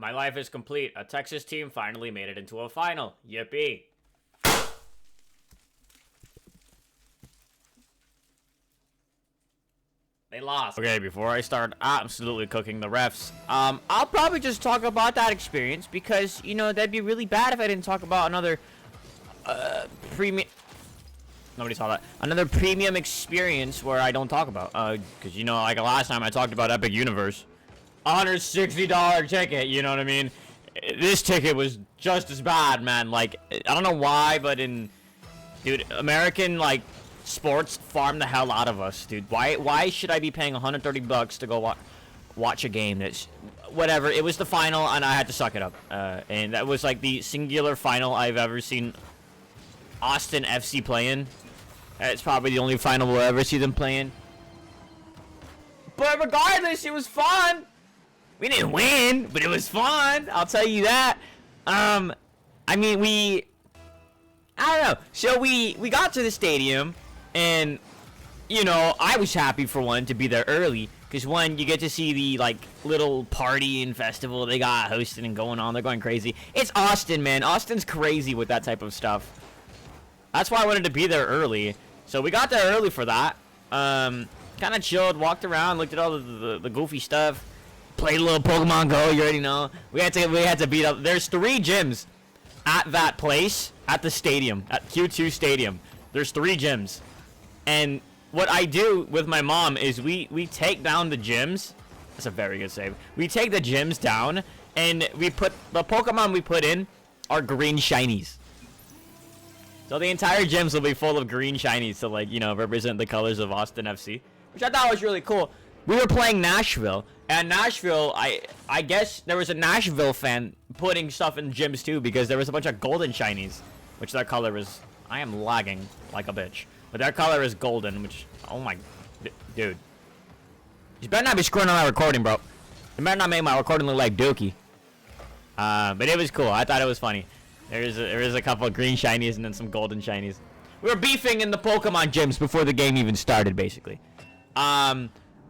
My life is complete. A Texas team finally made it into a final. Yippee. They lost. Okay, before I start absolutely cooking the refs, I'll probably just talk about that experience because, you know, that'd be really bad if I didn't talk about another, premium... Nobody saw that. Another premium experience where I don't talk about, because, you know, like last time I talked about Epic Universe. $160 ticket, you know what I mean? This ticket was just as bad, man. Like, I don't know why, but dude, American, like, sports farm the hell out of us, dude. Why should I be paying 130 bucks to go watch a game that's whatever? It was the final and I had to suck it up. And that was like the singular final I've ever seen Austin FC playing. It's probably the only final we'll ever see them playing. But regardless, it was fun. We didn't win, but it was fun. I'll tell you that. I mean, I don't know. So we got to the stadium, and, you know, I was happy for one to be there early. Because, one, you get to see the, like, little party and festival they got hosting and going on. They're going crazy. It's Austin, man. Austin's crazy with that type of stuff. That's why I wanted to be there early. So we got there early for that. Kind of chilled, walked around, looked at all the goofy stuff. Played a little Pokemon Go, you already know. We had to beat up. There's 3 gyms at that place, at the stadium, at Q2 Stadium. There's 3 gyms. And what I do with my mom is we take down the gyms. That's a very good save. We take the gyms down, and we put the Pokemon we put in are green shinies. So the entire gyms will be full of green shinies to, like, you know, represent the colors of Austin FC, which I thought was really cool. We were playing Nashville, and Nashville, I guess there was a Nashville fan putting stuff in gyms too, because there was a bunch of golden shinies, which their color is, I am lagging like a bitch, but their color is golden, which, oh my, dude. You better not be screwing on my recording, bro. You better not make my recording look like Dookie. But it was cool. I thought it was funny. There is a couple of green shinies and then some golden shinies. We were beefing in the Pokemon gyms before the game even started, basically.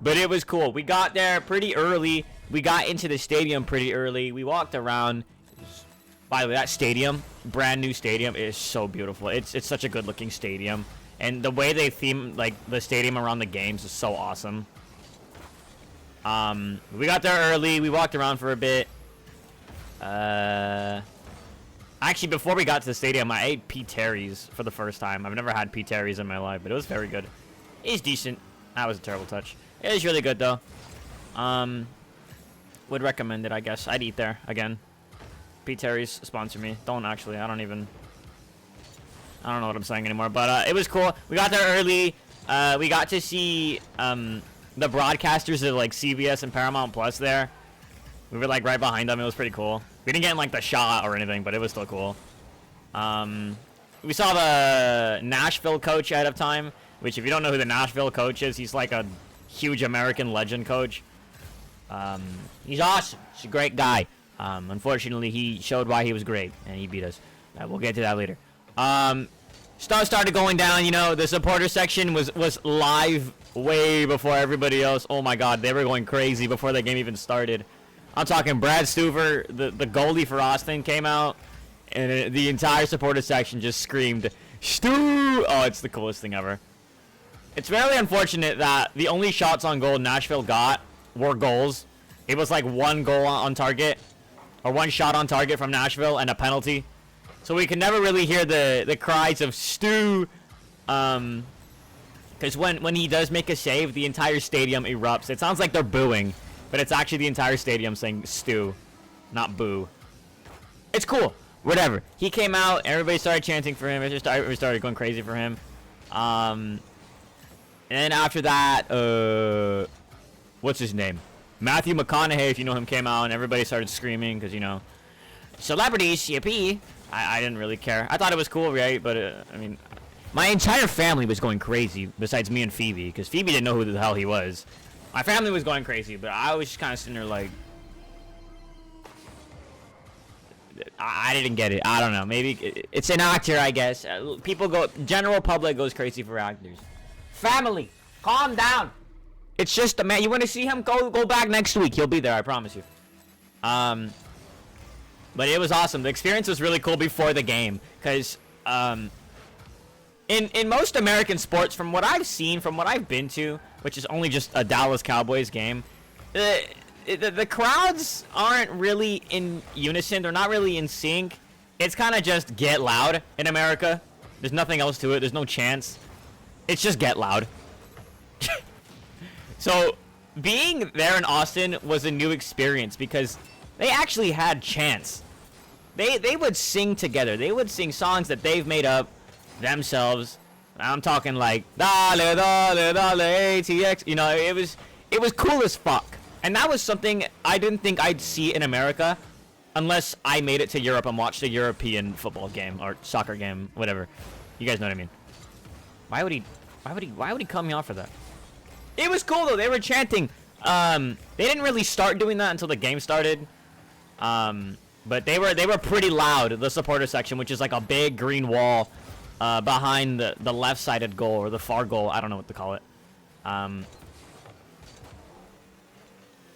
But it was cool. We got there pretty early. We got into the stadium pretty early. We walked around. By the way, that stadium, brand new stadium, is so beautiful. It's such a good looking stadium. And the way they theme, like, the stadium around the games is so awesome. We got there early. We walked around for a bit. Actually, before we got to the stadium, I ate P. Terry's for the first time. I've never had P. Terry's in my life, but it was very good. It's decent. That was a terrible touch. It was really good, though. Would recommend it, I guess. I'd eat there again. P. Terry's sponsor me. Don't actually. I don't know what I'm saying anymore. But it was cool. We got there early. We got to see the broadcasters of, like, CBS and Paramount Plus there. We were, like, right behind them. It was pretty cool. We didn't get, like, the shot or anything, but it was still cool. We saw the Nashville coach ahead of time, which, if you don't know who the Nashville coach is, he's like a huge American legend coach. He's awesome. He's a great guy. Unfortunately, he showed why he was great, and he beat us. We'll get to that later. Stuff started going down. You know, the supporter section was live way before everybody else. Oh my God, they were going crazy before the game even started. I'm talking Brad Stuver, the goalie for Austin, came out, and the entire supporter section just screamed, "Stu!" Oh, it's the coolest thing ever. It's really unfortunate that the only shots on goal Nashville got were goals. It was like 1 goal on target, or 1 shot on target from Nashville, and a penalty. So we can never really hear the cries of "Stu," because when he does make a save, the entire stadium erupts. It sounds like they're booing, but it's actually the entire stadium saying "Stu," not "boo." It's cool. Whatever. He came out. Everybody started chanting for him. We started going crazy for him. And after that, what's his name? Matthew McConaughey, if you know him, came out, and everybody started screaming because, you know, celebrities, yippee. I didn't really care. I thought it was cool, right? But, I mean, my entire family was going crazy besides me and Phoebe, because Phoebe didn't know who the hell he was. My family was going crazy, but I was just kind of sitting there like, I didn't get it. I don't know. Maybe it's an actor, I guess. General public goes crazy for actors. Family, calm down. It's just a man. You want to see him? Go back next week. He'll be there. I promise you. But it was awesome. The experience was really cool before the game, because in most American sports, from what I've seen, from what I've been to, which is only just a Dallas Cowboys game, the crowds aren't really in unison. They're not really in sync. It's kind of just get loud in America. There's nothing else to it. There's no chants. It's just get loud. So being there in Austin was a new experience because they actually had chants. They would sing together. They would sing songs that they've made up themselves. I'm talking like Dale Dale Dale ATX. You know, it was cool as fuck. And that was something I didn't think I'd see in America unless I made it to Europe and watched a European football game or soccer game, whatever. You guys know what I mean. Why would he cut me off for that? It was cool though. They were chanting. They didn't really start doing that until the game started. But they were pretty loud, the supporter section, which is like a big green wall behind the left-sided goal or the far goal. I don't know what to call it.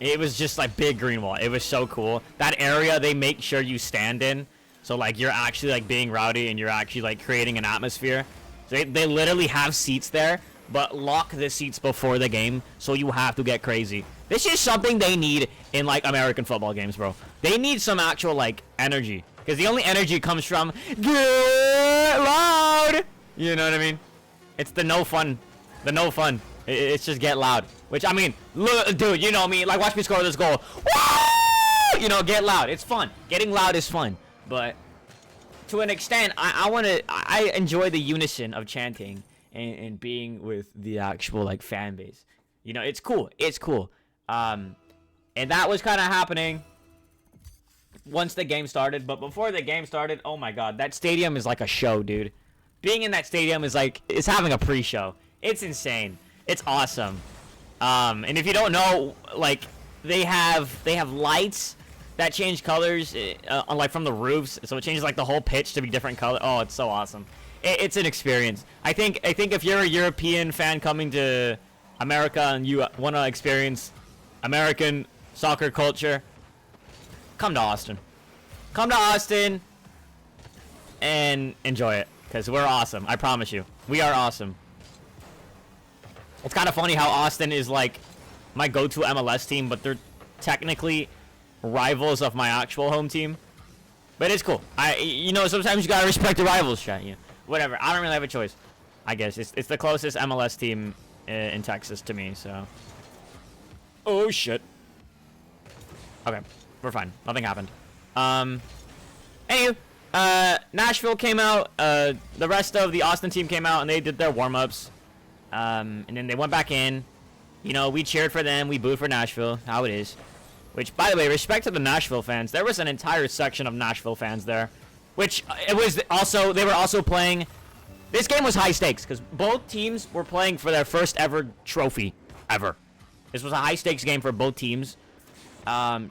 It was just like big green wall. It was so cool. That area they make sure you stand in. So like you're actually like being rowdy and you're actually like creating an atmosphere. So they literally have seats there, but lock the seats before the game, so you have to get crazy. This is something they need in like American football games, bro. They need some actual like energy, because the only energy comes from get loud. You know what I mean? It's the no fun. It's just get loud. Which, I mean, look, dude, you know me. Like, watch me score this goal. Woo! You know, get loud. It's fun. Getting loud is fun. But to an extent, I enjoy the unison of chanting and being with the actual, like, fan base. You know, it's cool. It's cool. And that was kind of happening once the game started. But before the game started, oh, my God. That stadium is like a show, dude. Being in that stadium is like, it's having a pre-show. It's insane. It's awesome. And if you don't know, like, they have lights that change colors, like from the roofs, so it changes like the whole pitch to be different color. Oh, it's so awesome. It's an experience. I think if you're a European fan coming to America and you want to experience American soccer culture, come to Austin. Come to Austin and enjoy it, because we're awesome. I promise you, we are awesome. It's kind of funny how Austin is like my go-to MLS team, but they're technically rivals of my actual home team. But it's cool. You know, sometimes you gotta respect the rivals, chat. Yeah, whatever. I don't really have a choice. I guess it's the closest MLS team in Texas to me. So. Oh shit. Okay, we're fine. Nothing happened. Anywho, Nashville came out. The rest of the Austin team came out and they did their warm-ups. And then they went back in. You know, we cheered for them. We booed for Nashville. How it is. Which, by the way, respect to the Nashville fans. There was an entire section of Nashville fans there. Which, it was also, they were also playing. This game was high stakes, because both teams were playing for their first ever trophy. Ever. This was a high stakes game for both teams.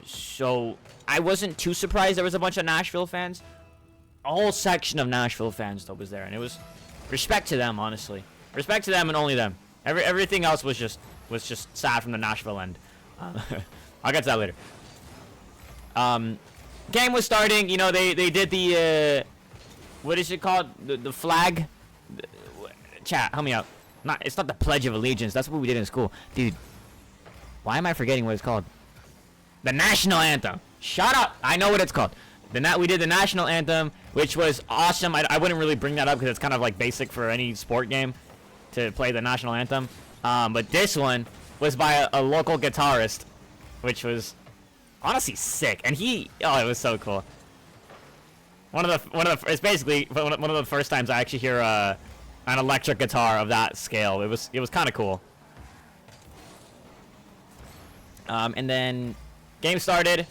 So, I wasn't too surprised there was a bunch of Nashville fans. A whole section of Nashville fans, though, was there. And it was respect to them, honestly. Respect to them and only them. Everything else was just sad from the Nashville end. I'll get to that later. Game was starting. You know, they did the what is it called? The flag. Chat, help me out. It's not the Pledge of Allegiance. That's what we did in school, dude. Why am I forgetting what it's called? The national anthem. Shut up. I know what it's called. We did the national anthem, which was awesome. I wouldn't really bring that up because it's kind of like basic for any sport game to play the national anthem. But this one was by a local guitarist, which was honestly sick. And it was so cool. It's basically one of the first times I actually hear an electric guitar of that scale. It was kind of cool. And then game started.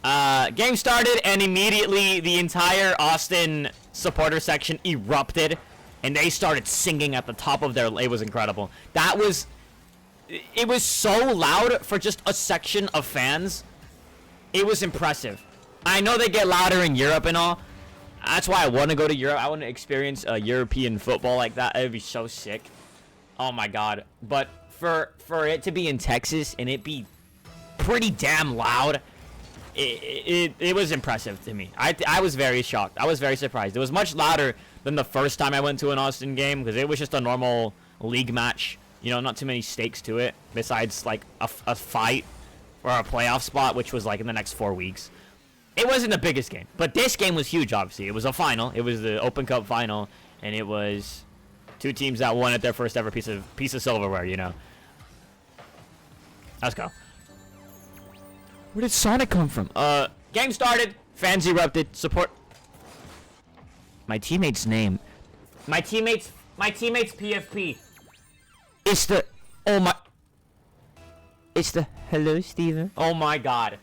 And immediately the entire Austin supporter section erupted, and they started singing at the top of their. It was incredible. It was so loud for just a section of fans. It was impressive. I know they get louder in Europe and all. That's why I want to go to Europe. I want to experience European football like that. It would be so sick. Oh my god. But for it to be in Texas and it be pretty damn loud, it was impressive to me. I was very shocked. I was very surprised. It was much louder than the first time I went to an Austin game because it was just a normal league match. You know, not too many stakes to it besides like a fight or a playoff spot, which was like in the next 4 weeks. It wasn't the biggest game, but this game was huge. Obviously, it was a final. It was the Open Cup final, and it was two teams that won at their first ever piece of silverware. You know. Let's go. Where did Sonic come from? Game started. Fans erupted. Support. My teammate's name. My teammate's PFP. It's the. Oh my. It's the Hello Steven. Oh my god.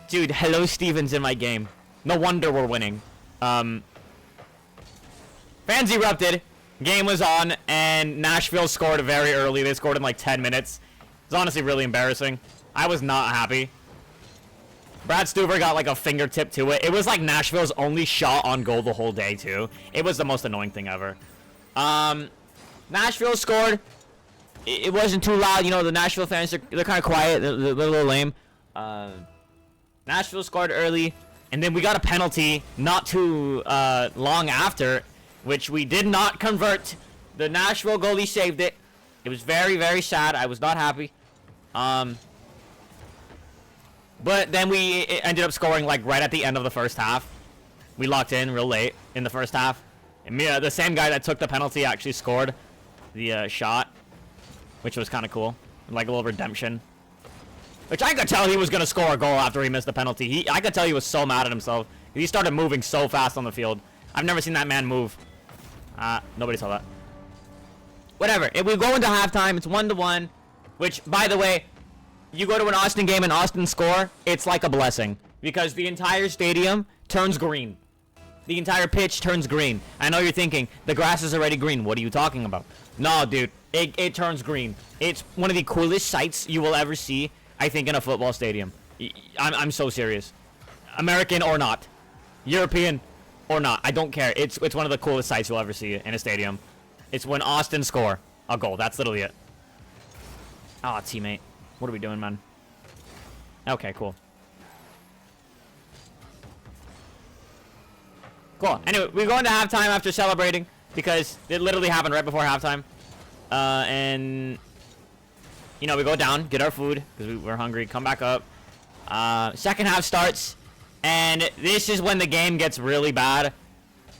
Dude, Hello Steven's in my game. No wonder we're winning. Fans erupted. Game was on, and Nashville scored very early. They scored in like 10 minutes. It's honestly really embarrassing. I was not happy. Brad Stuver got like a fingertip to it. It was like Nashville's only shot on goal the whole day too. It was the most annoying thing ever. Nashville scored. It wasn't too loud. You know, the Nashville fans, they're kind of quiet. They're a little lame. Nashville scored early, and then we got a penalty not too long after, which we did not convert. The Nashville goalie saved it. It was very, very sad. I was not happy. But then we ended up scoring like right at the end of the first half. We locked in real late in the first half. And the same guy that took the penalty actually scored the shot, which was kind of cool. Like a little redemption. Which I could tell he was going to score a goal after he missed the penalty. I could tell he was so mad at himself. He started moving so fast on the field. I've never seen that man move. Nobody saw that. Whatever. If we go into halftime, it's 1-1. Which, by the way, you go to an Austin game and Austin score, it's like a blessing. Because the entire stadium turns green. The entire pitch turns green. I know you're thinking, the grass is already green. What are you talking about? No, dude. It turns green. It's one of the coolest sights you will ever see, I think, in a football stadium. I'm so serious. American or not. European or not. I don't care. It's one of the coolest sights you'll ever see in a stadium. It's when Austin score a goal. That's literally it. Ah, teammate. What are we doing, man? Okay, cool. Cool. Anyway, we go into halftime after celebrating because it literally happened right before halftime. And, you know, we go down, get our food because we're hungry, come back up. Second half starts, and this is when the game gets really bad.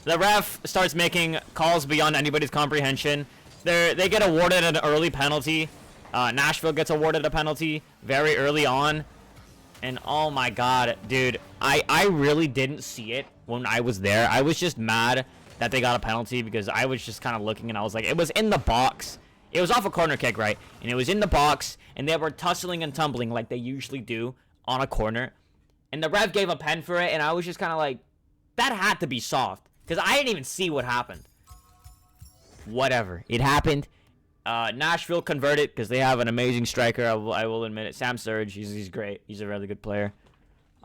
The ref starts making calls beyond anybody's comprehension. They get awarded an early penalty. Nashville gets awarded a penalty very early on. And oh my god, dude, I really didn't see it when I was there. I was just mad that they got a penalty because I was just kind of looking and I was like, it was in the box. It was off a corner kick, right? And it was in the box, and they were tussling and tumbling like they usually do on a corner. And the ref gave a pen for it, and I was just kind of like, that had to be soft. Because I didn't even see what happened. Whatever. It happened. Nashville converted because they have an amazing striker. I will admit it. Sam Surge. He's great. He's a really good player.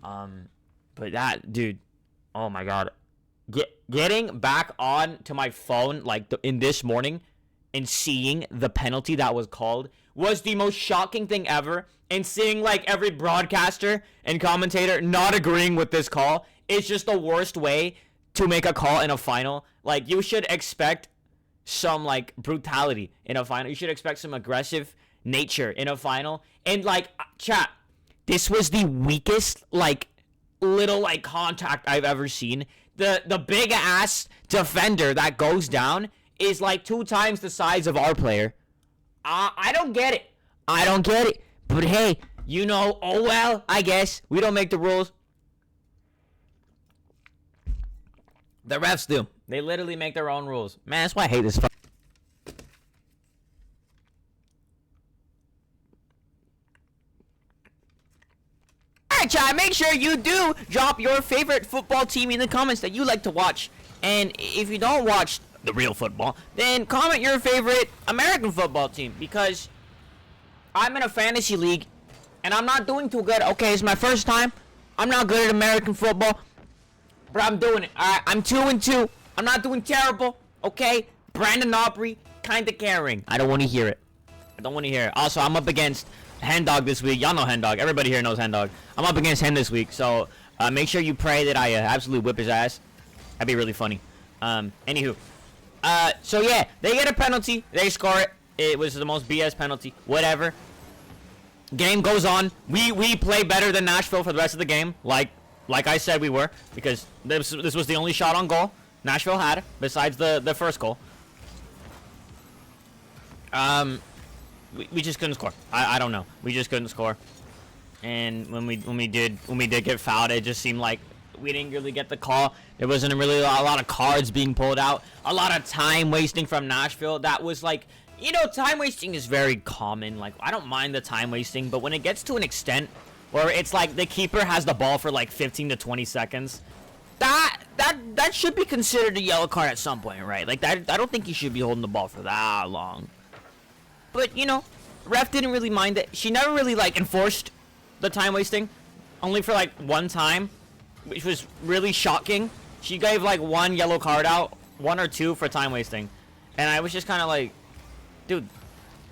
But that, dude. Oh, my God. Getting back on to my phone like in this morning and seeing the penalty that was called was the most shocking thing ever. And seeing like every broadcaster and commentator not agreeing with this call is just the worst way to make a call in a final. Like, you should expect some like brutality in a final. You should expect some aggressive nature in a final. And like, chat, this was the weakest like little like contact I've ever seen. The big ass defender that goes down is like 2 times the size of our player. I don't get it. I don't get it. But hey, you know, oh well, I guess we don't make the rules. The refs do. They literally make their own rules. Man, that's why I hate this. Alright, chat, make sure you do drop your favorite football team in the comments that you like to watch. And if you don't watch the real football, then comment your favorite American football team. Because I'm in a fantasy league, and I'm not doing too good. Okay, it's my first time. I'm not good at American football, but I'm doing it. Alright, I'm 2-2. I'm not doing terrible. Okay, Brandon Aubrey, kind of caring. I don't want to hear it. I don't want to hear it. Also, I'm up against Hen Dog this week. Y'all know Hen Dog. Everybody here knows Hen Dog. I'm up against him this week, so Make sure you pray that I absolutely whip his ass. That'd be really funny. Anywho. So yeah, they get a penalty. They score it. It was the most BS penalty. Whatever. Game goes on. We play better than Nashville for the rest of the game. Like I said we were. Because this was the only shot on goal Nashville had. Besides the first goal. We just couldn't score. I don't know. We just couldn't score. And when we did get fouled, it just seemed like we didn't really get the call. There wasn't really a lot of cards being pulled out. A lot of time wasting from Nashville. That was like, you know, time wasting is very common. Like, I don't mind the time wasting, but when it gets to an extent where it's like the keeper has the ball for like 15 to 20 seconds, that should be considered a yellow card at some point, right? Like, that, I don't think he should be holding the ball for that long. But, you know, ref didn't really mind it. She never really, like, enforced the time wasting. Only for, like, one time, which was really shocking. She gave, like, one yellow card out, 1 or 2 for time wasting. And I was just kind of like, dude,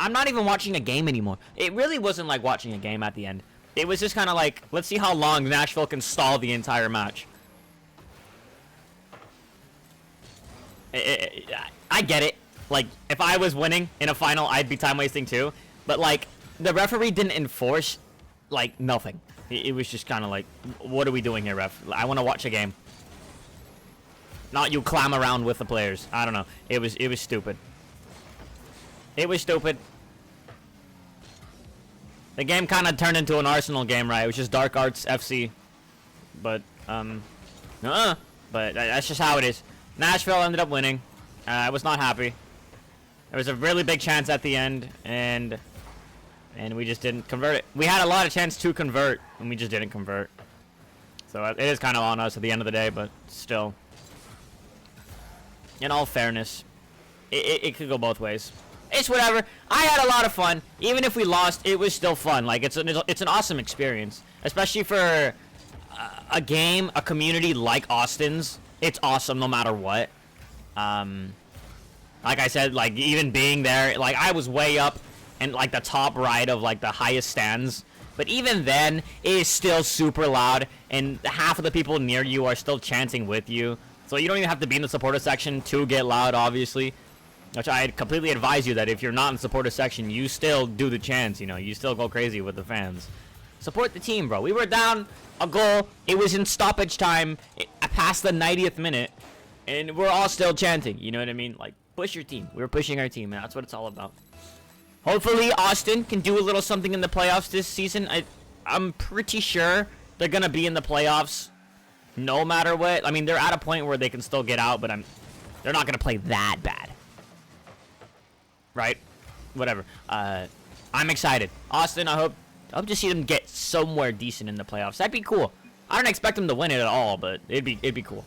I'm not even watching a game anymore. It really wasn't like watching a game at the end. It was just kind of like, let's see how long Nashville can stall the entire match. I get it. Like, if I was winning in a final, I'd be time wasting too. But, like, the referee didn't enforce, like, nothing. It was just kind of like, what are we doing here, ref? I want to watch a game. Not you clam around with the players. I don't know. It was stupid. It was stupid. The game kind of turned into an Arsenal game, right? It was just Dark Arts FC. But, but that's just how it is. Nashville ended up winning. I was not happy. There was a really big chance at the end, and we just didn't convert it. We had a lot of chance to convert, and we just didn't convert. So it is kind of on us at the end of the day, but still. In all fairness, it could go both ways. It's whatever. I had a lot of fun. Even if we lost, it was still fun. Like, it's an awesome experience. Especially for a game, a community like Austin's. It's awesome no matter what. Like I said, like, even being there, like, I was way up in, like, the top right of, like, the highest stands. But even then, it is still super loud, and half of the people near you are still chanting with you. So you don't even have to be in the supporter section to get loud, obviously. Which I completely advise you that if you're not in the supporter section, you still do the chants, you know. You still go crazy with the fans. Support the team, bro. We were down a goal. It was in stoppage time past the 90th minute. And we're all still chanting, you know what I mean? Like, push your team. We were pushing our team, and that's what it's all about. Hopefully, Austin can do a little something in the playoffs this season. I'm pretty sure they're going to be in the playoffs no matter what. I mean, they're at a point where they can still get out, but they're not going to play that bad. Right? Whatever. I'm excited. Austin, I hope to see them get somewhere decent in the playoffs. That'd be cool. I don't expect them to win it at all, but it'd be cool.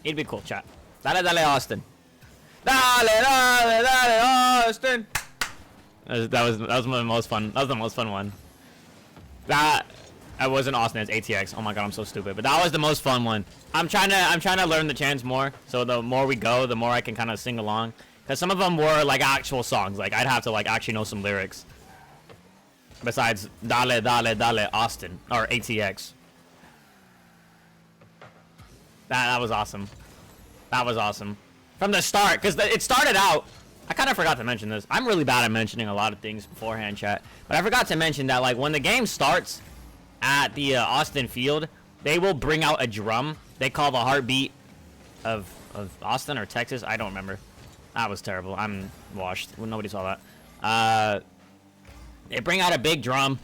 It'd be cool, chat. Dale, dale, Austin. Dale, dale, dale, Austin. That was one of the most fun. That was the most fun one. That wasn't Austin. It's ATX. Oh my god, I'm so stupid. But that was the most fun one. I'm trying to learn the chants more. So the more we go, the more I can kind of sing along. Cause some of them were like actual songs. Like I'd have to like actually know some lyrics. Besides Dale, Dale, Dale, Austin or ATX. That was awesome. That was awesome. From the start, because it started out, I kind of forgot to mention this. I'm really bad at mentioning a lot of things beforehand, chat. But I forgot to mention that, like, when the game starts at the Austin field, they will bring out a drum. They call the heartbeat of Austin or Texas. I don't remember. That was terrible. I'm washed. Well, nobody saw that. They bring out a big drum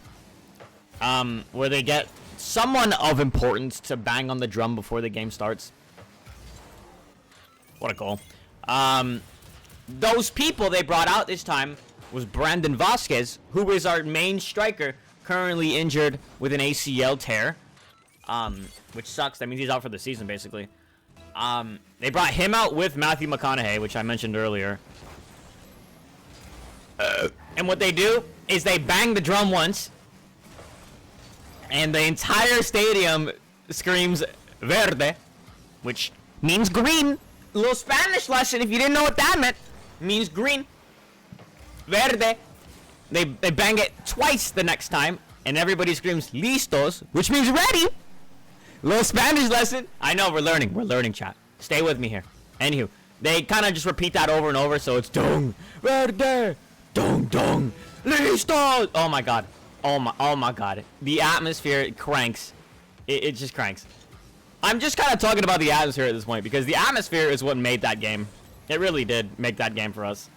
where they get someone of importance to bang on the drum before the game starts. What a goal. Those people they brought out this time was Brandon Vasquez, who is our main striker, currently injured with an ACL tear, which sucks. That means he's out for the season, basically. They brought him out with Matthew McConaughey, which I mentioned earlier. And what they do is they bang the drum once, and the entire stadium screams verde, which means green. Little Spanish lesson, if you didn't know what that meant, means green. Verde. They bang it twice the next time, and everybody screams listos, which means ready. Little Spanish lesson. I know, we're learning, chat. Stay with me here. Anywho, they kind of just repeat that over and over, so it's dong, verde, dong, listos. Oh my god. Oh my god. The atmosphere cranks. It just cranks. I'm just kind of talking about the atmosphere at this point, because the atmosphere is what made that game. It really did make that game for us.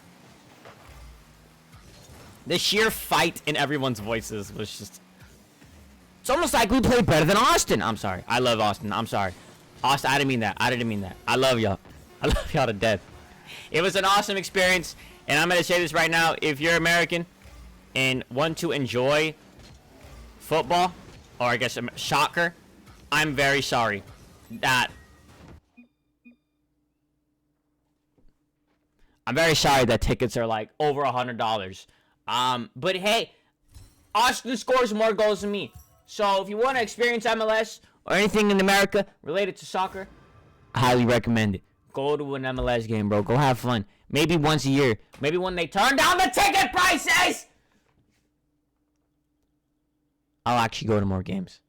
The sheer fight in everyone's voices was just... It's almost like we played better than Austin. I'm sorry. I love Austin. I'm sorry. Austin, I didn't mean that. I love y'all. I love y'all to death. It was an awesome experience, and I'm going to say this right now. If you're American and want to enjoy football, or I guess soccer, I'm very sorry that... I'm very sorry that tickets are like over $100. But hey, Austin scores more goals than me. So if you want to experience MLS or anything in America related to soccer, I highly recommend it. Go to an MLS game, bro. Go have fun. Maybe once a year. Maybe when they turn down the ticket prices, I'll actually go to more games.